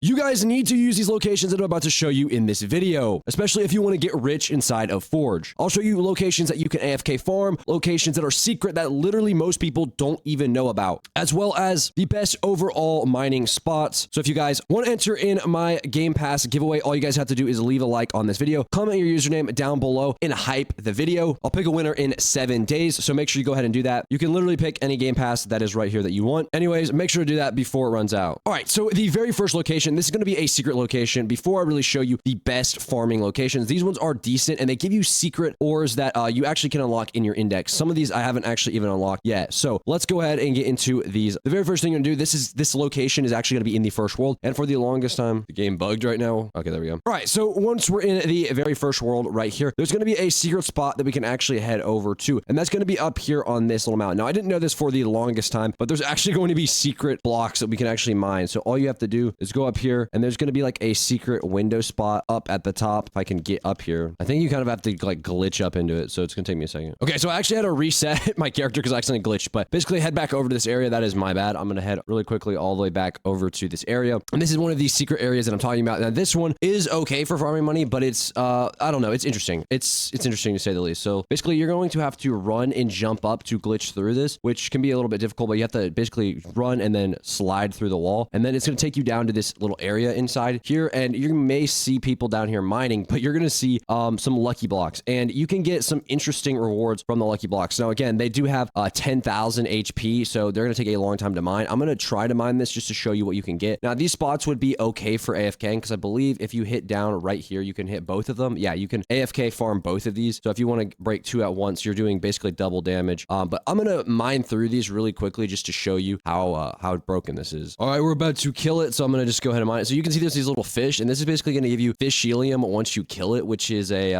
You guys need to use these locations that I'm about to show you in this video, especially if you want to get rich inside of Forge. I'll show you locations that you can AFK farm, locations that are secret that literally most people don't even know about, as well as the best overall mining spots. So if you guys want to enter in my Game Pass giveaway, all you guys have to do is leave a like on this video, comment your username down below, and hype the video. I'll pick a winner in 7 days, so make sure you go ahead and do that. You can literally pick any Game Pass that is right here that you want. Anyways, make sure to do that before it runs out. All right, so the very first location, this is going to be a secret location. Before I really show you the best farming locations, these ones are decent and they give you secret ores that you actually can unlock in your index. Some of these I haven't actually even unlocked yet. So let's go ahead and get into these. The very first thing you're gonna do, this location is actually gonna be in the first world. And for the longest time, the game bugged right now. Okay, there we go. All right, so once we're in the very first world right here, there's gonna be a secret spot that we can actually head over to. And that's gonna be up here on this little mountain. Now, I didn't know this for the longest time, but there's actually going to be secret blocks that we can actually mine. So all you have to do is go up here and there's gonna be like a secret window spot up at the top. If I can get up here, I think you kind of have to like glitch up into it. So it's gonna take me a second. Okay, so I actually had to reset my character because I accidentally glitched, but basically head back over to this area. That is my bad. I'm gonna head really quickly all the way back over to this area. And this is one of these secret areas that I'm talking about. Now this one is okay for farming money, but it's, I don't know. It's interesting. It's interesting to say the least. So basically you're going to have to run and jump up to glitch through this, which can be a little bit difficult, but you have to basically run and then slide through the wall. And then it's gonna take you down to this little area inside here. And you may see people down here mining, but you're gonna see some lucky blocks and you can get some interesting rewards from the lucky blocks. Now, again, they do have 10,000 HP, so they're going to take a long time to mine. I'm going to try to mine this just to show you what you can get. Now, these spots would be okay for AFKing because I believe if you hit down right here, you can hit both of them. Yeah, you can AFK farm both of these. So if you want to break 2 at once, you're doing basically double damage. But I'm going to mine through these really quickly just to show you how broken this is. All right, we're about to kill it, so I'm going to just go ahead and mine it. So you can see there's these little fish, and this is basically going to give you fish helium once you kill it, which is a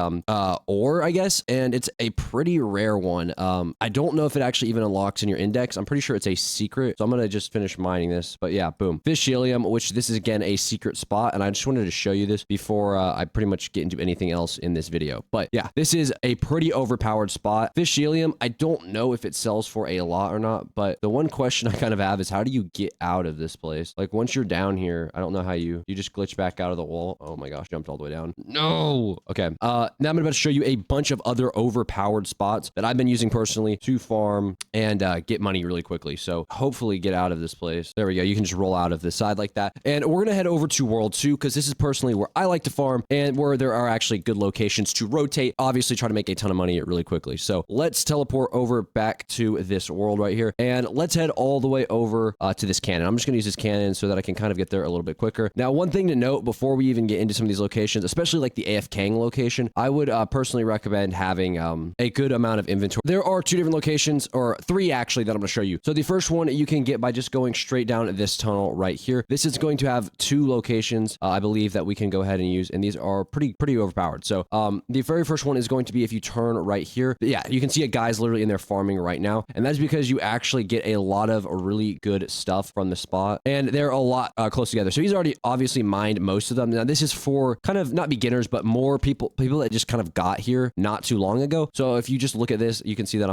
ore, I guess, and it's a pretty rare one. I don't know if it actually even unlocks in your index. I'm pretty sure it's a secret. So I'm going to just finish mining this. But yeah, boom. Fish helium, which this is again a secret spot. And I just wanted to show you this before I pretty much get into anything else in this video. But yeah, this is a pretty overpowered spot. Fish helium, I don't know if it sells for a lot or not. But the one question I kind of have is how do you get out of this place? Like once you're down here, I don't know how you just glitch back out of the wall. Oh my gosh, jumped all the way down. No. Okay. Now I'm about to show you a bunch of other overpowered spots that I've been using personally to farm and get money really quickly. So hopefully get out of this place. There we go. You can just roll out of this side like that. And we're going to head over to World 2 because this is personally where I like to farm and where there are actually good locations to rotate, obviously try to make a ton of money really quickly. So let's teleport over back to this world right here and let's head all the way over to this cannon. I'm just going to use this cannon so that I can kind of get there a little bit quicker. Now, one thing to note before we even get into some of these locations, especially like the AFKing location, I would personally recommend having a good amount of inventory. There are 2 different locations, or 3 actually, that I'm going to show you. So the first one you can get by just going straight down this tunnel right here. This is going to have 2 locations, I believe, that we can go ahead and use, and these are pretty overpowered. So the very first one is going to be if you turn right here. Yeah, you can see a guy's literally in there farming right now, and that's because you actually get a lot of really good stuff from the spot, and they're a lot close together. So he's already obviously mined most of them. Now this is for kind of not beginners, but more people that just kind of got here not too long ago. So if you just look at this, you can see that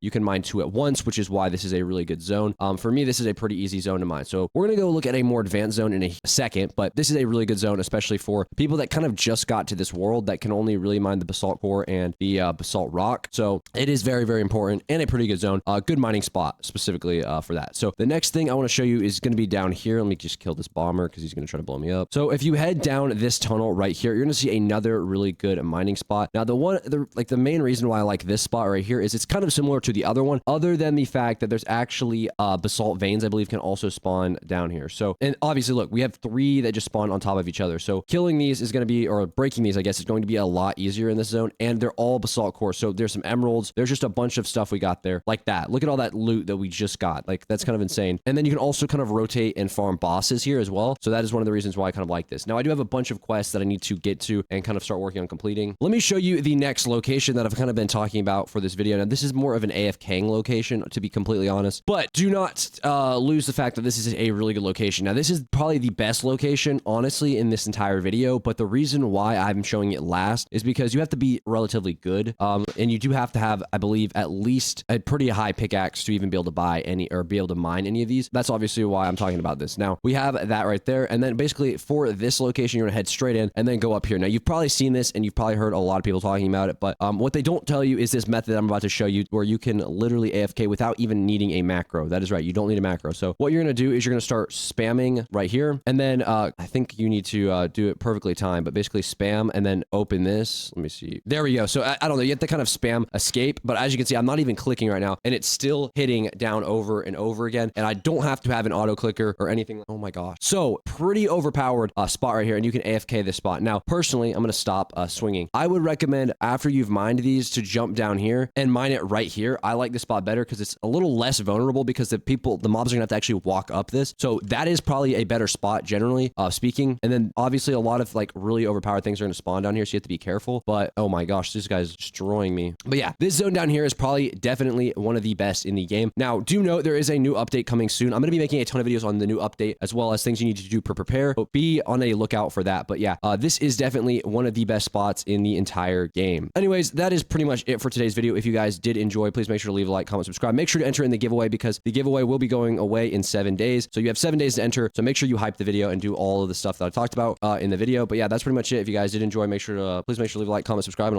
you can mine 2 at once, which is why this is a really good zone. For me, this is a pretty easy zone to mine. So we're going to go look at a more advanced zone in a second, but this is a really good zone, especially for people that kind of just got to this world that can only really mine the basalt core and the basalt rock. So it is very, very important and a pretty good zone, good mining spot specifically for that. So the next thing I want to show you is going to be down here. Let me just kill this bomber because he's going to try to blow me up. So if you head down this tunnel right here, you're going to see another really good mining spot. Now the main reason why I like this spot right here is it's kind of similar to the other one, other than the fact that there's actually basalt veins, I believe, can also spawn down here. So, and obviously look, we have 3 that just spawn on top of each other. So killing these is going to be, or breaking these, I guess, is going to be a lot easier in this zone. And they're all basalt core. So there's some emeralds. There's just a bunch of stuff we got there like that. Look at all that loot that we just got. Like that's kind of insane. And then you can also kind of rotate and farm bosses here as well. So that is one of the reasons why I kind of like this. Now I do have a bunch of quests that I need to get to and kind of start working on completing. Let me show you the next location that I've kind of been talking about for this video. Now this is more of an AFKing location, to be completely honest, but do not lose the fact that this is a really good location. Now this is probably the best location, honestly, in this entire video, but the reason why I'm showing it last is because you have to be relatively good, and you do have to have, I believe, at least a pretty high pickaxe to even be able to buy any or be able to mine any of these. That's obviously why I'm talking about this. Now we have that right right there. And then basically for this location, you're gonna head straight in and then go up here. Now, you've probably seen this and you've probably heard a lot of people talking about it, but what they don't tell you is this method that I'm about to show you where you can literally AFK without even needing a macro. That is right. You don't need a macro. So what you're gonna do is you're gonna start spamming right here. And then I think you need to do it perfectly timed, but basically spam and then open this. Let me see. There we go. So I don't know. You have to kind of spam escape, but as you can see, I'm not even clicking right now and it's still hitting down over and over again. And I don't have to have an auto clicker or anything. Oh my gosh. So pretty overpowered spot right here. And you can AFK this spot. Now, personally, I'm going to stop swinging. I would recommend after you've mined these to jump down here and mine it right here. I like this spot better because it's a little less vulnerable because the mobs are gonna have to actually walk up this. So that is probably a better spot generally speaking. And then obviously a lot of like really overpowered things are gonna spawn down here. So you have to be careful, but oh my gosh, this guy's destroying me. But yeah, this zone down here is probably definitely one of the best in the game. Now, do note there is a new update coming soon. I'm gonna be making a ton of videos on the new update as well as things you need to do to prepare. So be on a lookout for that. But yeah, this is definitely one of the best spots in the entire game. Anyways, that is pretty much it for today's video. If you guys did enjoy, please make sure to leave a like, comment, subscribe. Make sure to enter in the giveaway because the giveaway will be going away in 7 days. So you have 7 days to enter. So make sure you hype the video and do all of the stuff that I talked about in the video. But yeah, that's pretty much it. If you guys did enjoy, please make sure to leave a like, comment, subscribe. And